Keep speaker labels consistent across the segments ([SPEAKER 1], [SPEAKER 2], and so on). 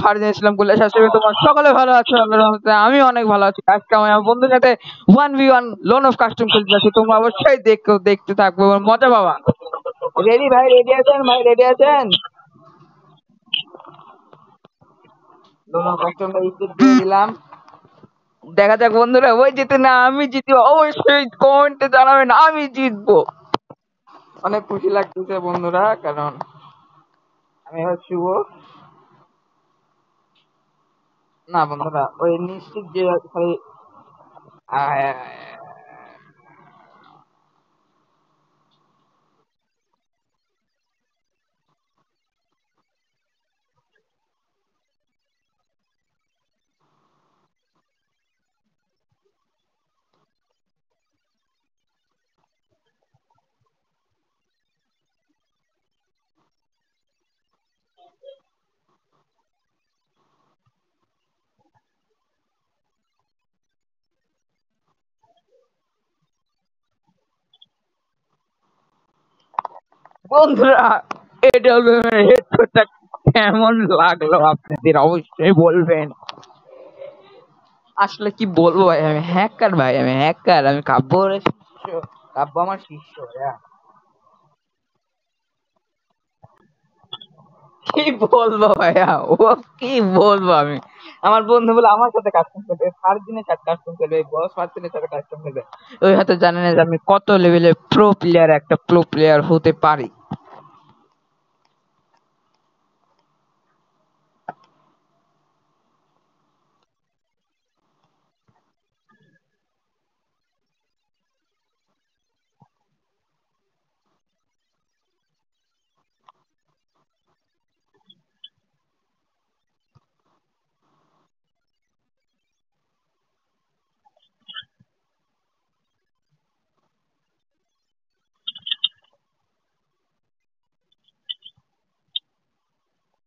[SPEAKER 1] ফারদিন ইসলাম কুল্লা শাশুড়ি, তোমার সকলে ভালো আছো আল্লাহর রহমতে। আমি অনেক ভালো আছি। আজকে আমি আমার বন্ধুর সাথে 1v1 লোন অফ কাস্টম খেলতে যাচ্ছি। তোমরা অবশ্যই দেখতে থাকবো এবং মজা পাবা। রেডি ভাই? রেডি আছেন ভাই? রেডি আছেন? লোন অফ কাস্টম দিয়ে দিলাম। দেখা যাক বন্ধুরা, ওই জিতে না আমি জিতি, অবশ্যই কমেন্টে জানাবেন আমি জিতবো। অনেক খুশি লাগতেছে বন্ধুরা, কারণ আমি হচ্ছে শুভ না বন্ধুরা, ওই নিশ্চিত যে খালি বন্ধুরা, এটা হেডফোনটা কেমন লাগলো আপনাদের অবশ্যই বলবেন। আসলে কি বলবো ভাই, আমি হ্যাকার ভাই, আমি হ্যাকার, আমি কাব্যর শিষ্য, কাব্য আমার শিষ্য। কি বলবো ভাইয়া, ও কি বলবো আমি। আমার বন্ধু বলে আমার সাথে কাস্টম খেলবে, 5 দিনের সাথে কাস্টম খেলবে, বস 5 দিনের সাথে কাস্টম খেলবে। ওই হয়তো জানেন যে আমি কত লেভেলের প্রো প্লেয়ার, একটা প্রো প্লেয়ার হতে পারি।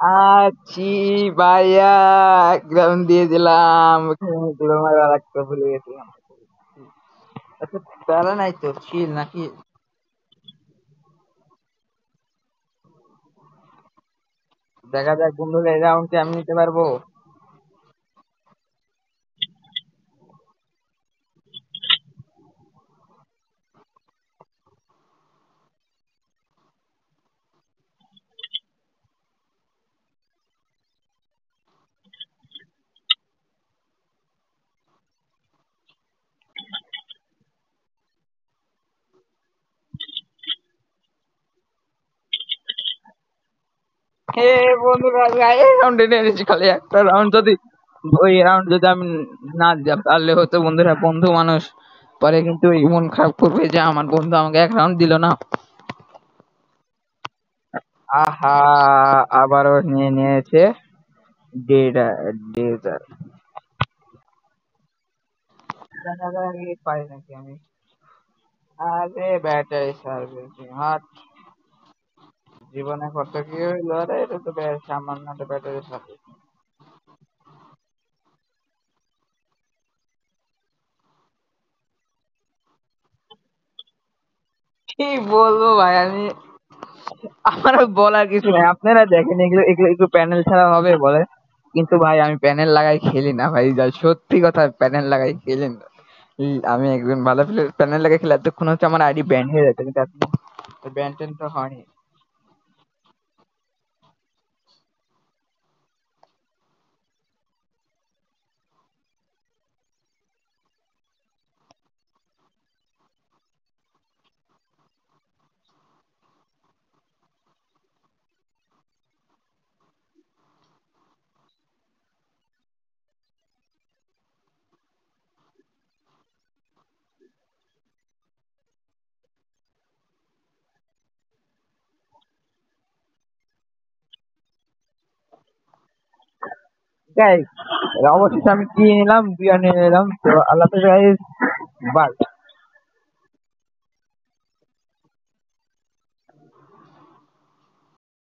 [SPEAKER 1] আছি ভাইয়া, গ্রাউন্ড দিয়ে দিলাম, গ্লোমার রাখতে ভুলে গেছিলাম। আচ্ছা, প্যারা নাই তো, চিল নাকি? দেখা যাক বন্ধুরা, এই রাউন্ডকে আমি নিতে পারবো। হে বন্ধুরা, এই রাউন্ডে নেমেছি খালি একটা রাউন্ড, যদি ওই রাউন্ড যদি আমি না দিতে পারলে হতো বন্ধুরা, বন্ধু মানুষ পরে কিন্তু মন খারাপ করবে যে আমার বন্ধু আমাকে এক রাউন্ড দিল না। আহা, আবারও নিয়ে নিয়েছে ডেজার। দেখা যাক পাই নাকি আমি। আরে ব্যাটারি সার্ভিস হাট, জীবনে কত কি হইলো রে, এটা তো সামান্য একটা ব্যাটারি সার্ভিস। কি বলবো ভাই আমি, আমার বলার কিছু নাই। আপনারা দেখেন, এগুলো এগুলো একটু প্যানেল ছাড়া হবে বলে, কিন্তু ভাই আমি প্যানেল লাগাই খেলি না ভাই, যা সত্যি কথা, প্যানেল লাগাই খেলি না। আমি একজন ভালো প্লেয়ার, প্যানেল লাগাই খেলে এতক্ষণ হচ্ছে আমার আইডি ব্যান হয়ে যেত, কিন্তু এখন ব্যান ট্যান তো হয়নি। গাইস, অবশেষে আমি কি নিলাম, বিয়ার নিয়ে নিলাম। তো আল্লাহ হাফেজ গাইস, বাই।